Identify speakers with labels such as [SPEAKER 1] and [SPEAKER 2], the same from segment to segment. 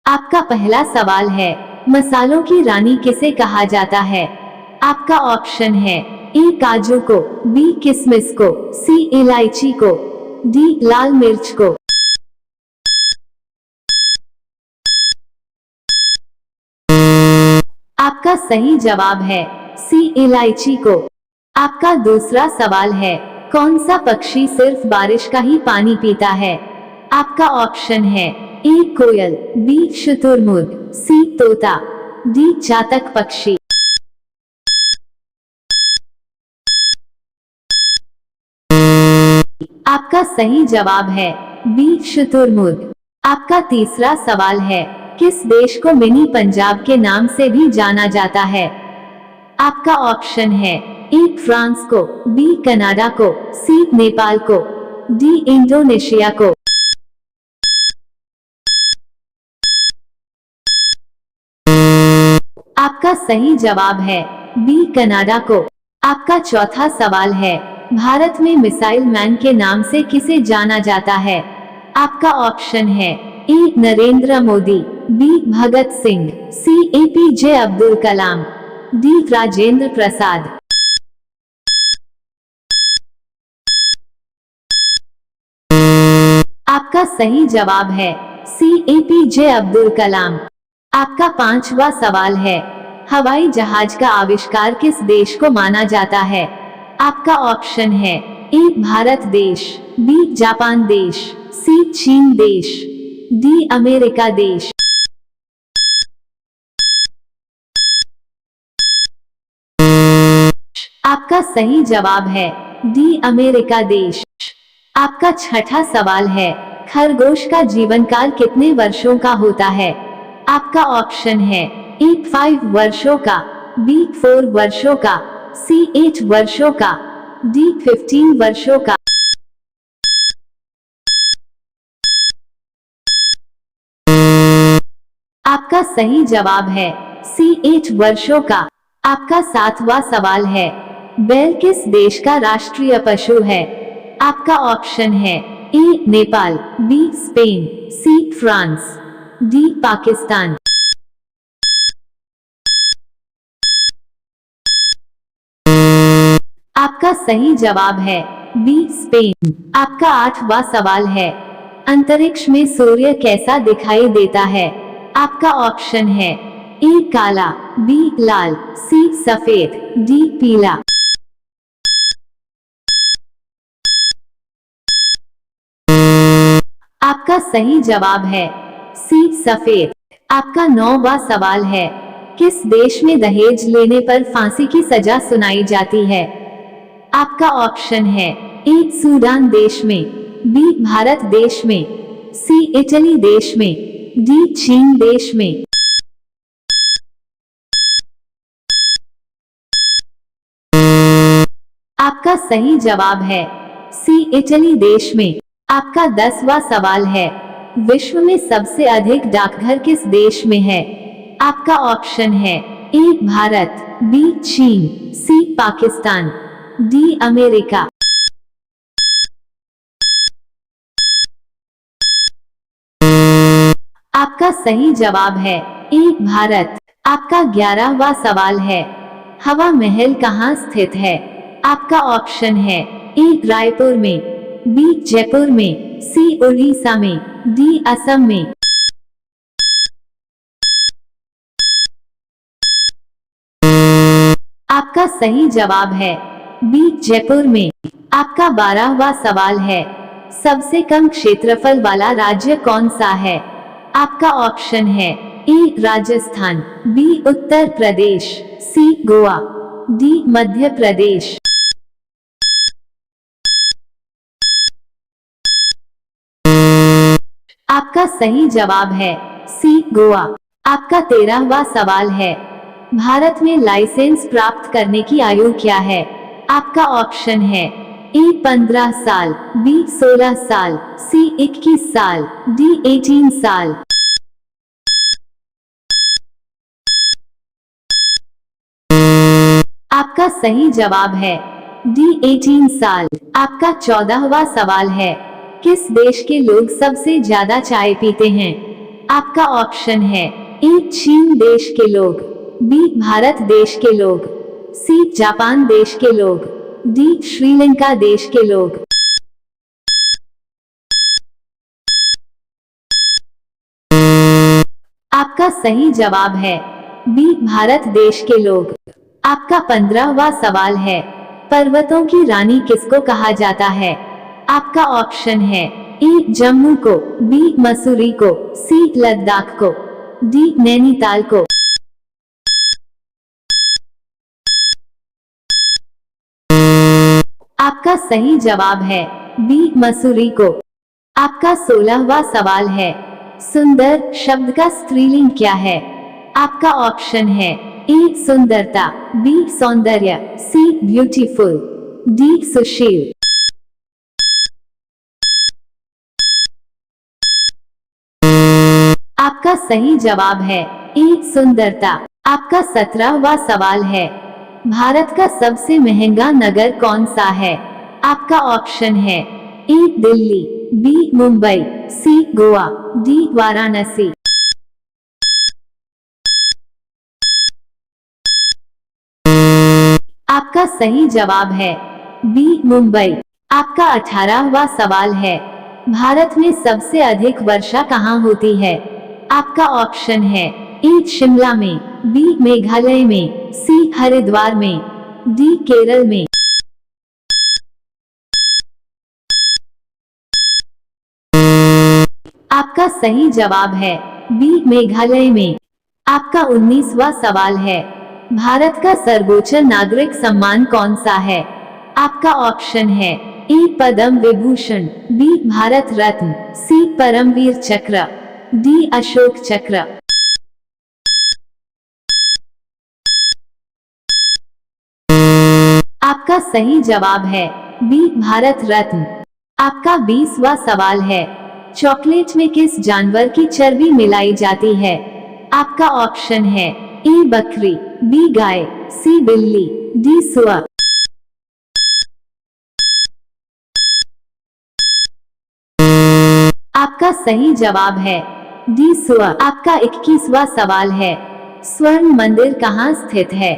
[SPEAKER 1] आपका पहला सवाल है, मसालों की रानी किसे कहा जाता है? आपका ऑप्शन है ए काजू को, बी किशमिश को, सी इलायची को, डी लाल मिर्च को। आपका सही जवाब है सी इलायची को। आपका दूसरा सवाल है, कौन सा पक्षी सिर्फ बारिश का ही पानी पीता है? आपका ऑप्शन है ए कोयल, बी शुतुरमुर्ग, सी तोता, डी चातक पक्षी। आपका सही जवाब है बी शुतुरमुर्ग। आपका तीसरा सवाल है, किस देश को मिनी पंजाब के नाम से भी जाना जाता है? आपका ऑप्शन है ए फ्रांस को, बी कनाडा को, सी नेपाल को, डी इंडोनेशिया को। आपका सही जवाब है बी कनाडा को। आपका चौथा सवाल है, भारत में मिसाइल मैन के नाम से किसे जाना जाता है? आपका ऑप्शन है ए नरेंद्र मोदी, बी भगत सिंह, सी एपीजे अब्दुल कलाम, डी राजेंद्र प्रसाद। आपका सही जवाब है सी एपीजे अब्दुल कलाम। आपका पांचवा सवाल है, हवाई जहाज का आविष्कार किस देश को माना जाता है? आपका ऑप्शन है ए भारत देश, बी जापान देश, सी चीन देश, डी अमेरिका देश। आपका सही जवाब है डी अमेरिका देश। आपका छठा सवाल है, खरगोश का जीवन काल कितने वर्षों का होता है? आपका ऑप्शन है ए 5 वर्षों का, बी 4 वर्षों का, सी 8 वर्षों का, डी 15 वर्षों का। आपका सही जवाब है सी 8 वर्षों का। आपका सातवां सवाल है, बैल किस देश का राष्ट्रीय पशु है? आपका ऑप्शन है A Nepal, B Spain, C France, D Pakistan. आपका सही जवाब है बी स्पेन। आपका आठवां सवाल है, अंतरिक्ष में सूर्य कैसा दिखाई देता है? आपका ऑप्शन है ए काला, बी लाल, सी सफेद, डी पीला। आपका सही जवाब है सी सफेद। आपका 9वां सवाल है, किस देश में दहेज लेने पर फांसी की सजा सुनाई जाती है? आपका ऑप्शन है ए सूडान देश में, बी भारत देश में, सी इटली देश में, डी चीन देश में। आपका सही जवाब है सी इटली देश में। आपका 10वां सवाल है, विश्व में सबसे अधिक डाकघर किस देश में है? आपका ऑप्शन है ए भारत, बी चीन, सी पाकिस्तान, डी अमेरिका। आपका सही जवाब है ए भारत। आपका 11वां सवाल है, हवा महल कहाँ स्थित है? आपका ऑप्शन है ए रायपुर में, बी जयपुर में, सी उड़ीसा में, डी असम में। आपका सही जवाब है बी जयपुर में। आपका 12वां सवाल है, सबसे कम क्षेत्रफल वाला राज्य कौन सा है? आपका ऑप्शन है ए राजस्थान, बी उत्तर प्रदेश, सी गोवा, डी मध्य प्रदेश। आपका सही जवाब है सी गोवा। आपका 13वां सवाल है, भारत में लाइसेंस प्राप्त करने की आयु क्या है? आपका ऑप्शन है ए 15 साल, बी 16 साल, सी 21 साल, डी 18 साल। आपका सही जवाब है डी 18 साल। आपका 14वां सवाल है, किस देश के लोग सबसे ज्यादा चाय पीते हैं? आपका ऑप्शन है ए चीन देश के लोग, बी भारत देश के लोग, सी जापान देश के लोग, डी श्रीलंका देश के लोग। आपका सही जवाब है बी भारत देश के लोग। आपका 15वां सवाल है, पर्वतों की रानी किसको कहा जाता है? आपका ऑप्शन है ए जम्मू को, बी मसूरी को, सी लद्दाख को, डी नैनीताल को। आपका सही जवाब है बी मसूरी को। आपका 16वां सवाल है, सुंदर शब्द का स्त्रीलिंग क्या है? आपका ऑप्शन है ए सुंदरता, बी सौंदर्य, सी ब्यूटीफुल, डी सुशील। आपका सही जवाब है ए सुंदरता। आपका 17वां सवाल है, भारत का सबसे महंगा नगर कौन सा है? आपका ऑप्शन है ए दिल्ली, बी मुंबई, सी गोवा, डी वाराणसी। आपका सही जवाब है बी मुंबई। आपका 18वां सवाल है, भारत में सबसे अधिक वर्षा कहाँ होती है? आपका ऑप्शन है ए शिमला में, बी मेघालय में, सी हरिद्वार में, डी केरल में। आपका सही जवाब है बी मेघालय में। आपका 19वां सवाल है, भारत का सर्वोच्च नागरिक सम्मान कौन सा है? आपका ऑप्शन है ए पद्म विभूषण, बी भारत रत्न, सी परमवीर चक्र, डी अशोक चक्र। आपका सही जवाब है बी भारत रत्न। आपका 20वां सवाल है, चॉकलेट में किस जानवर की चर्बी मिलाई जाती है? आपका ऑप्शन है ए बकरी, बी गाय, सी बिल्ली, डी सुअर। आपका सही जवाब है डी सुअर। आपका 21वां सवाल है, स्वर्ण मंदिर कहाँ स्थित है?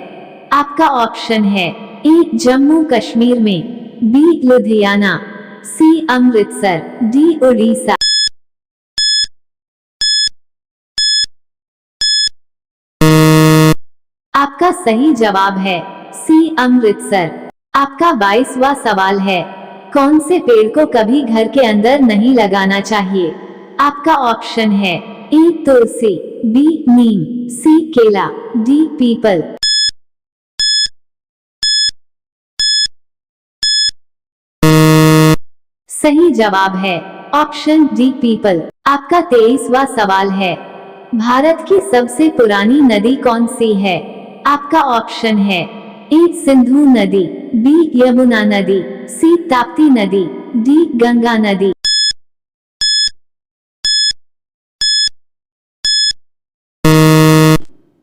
[SPEAKER 1] आपका ऑप्शन है ए जम्मू कश्मीर में, बी लुधियाना, सी अमृतसर, डी उड़ीसा। आपका सही जवाब है सी अमृतसर। आपका 22वां सवाल है, कौन से पेड़ को कभी घर के अंदर नहीं लगाना चाहिए? आपका ऑप्शन है ए तुलसी, बी नीम, सी केला, डी पीपल। सही जवाब है ऑप्शन डी पीपल। आपका 23वां सवाल है, भारत की सबसे पुरानी नदी कौन सी है? आपका ऑप्शन है ए सिंधु नदी, बी यमुना नदी, सी ताप्ती नदी, डी गंगा नदी।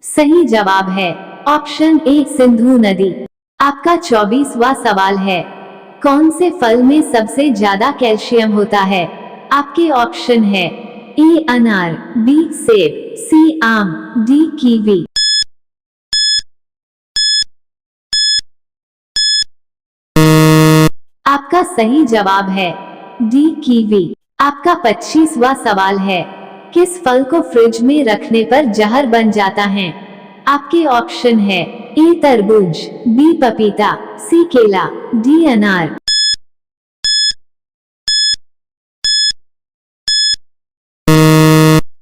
[SPEAKER 1] सही जवाब है ऑप्शन ए सिंधु नदी। आपका 24वां सवाल है, कौन से फल में सबसे ज्यादा कैल्शियम होता है? आपके ऑप्शन है ए अनार, बी सेब, सी आम, डी कीवी। आपका सही जवाब है डी कीवी। आपका 25वां सवाल है, किस फल को फ्रिज में रखने पर जहर बन जाता है? आपके ऑप्शन है ए तरबूज, बी पपीता, सी केला, डी अनार।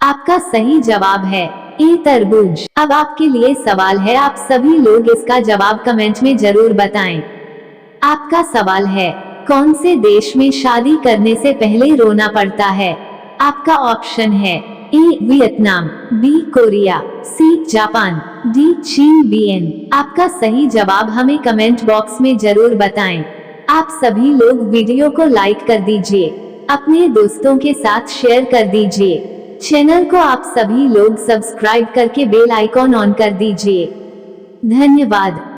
[SPEAKER 1] आपका सही जवाब है ए तरबूज। अब आपके लिए सवाल है, आप सभी लोग इसका जवाब कमेंट में जरूर बताएं। आपका सवाल है, कौन से देश में शादी करने से पहले रोना पड़ता है? आपका ऑप्शन है A Vietnam, B Korea, C Japan, D चीन, बीएन। आपका सही जवाब हमें कमेंट बॉक्स में जरूर बताएं। आप सभी लोग वीडियो को लाइक कर दीजिए, अपने दोस्तों के साथ शेयर कर दीजिए। चैनल को आप सभी लोग सब्सक्राइब करके बेल आइकॉन ऑन कर दीजिए। धन्यवाद।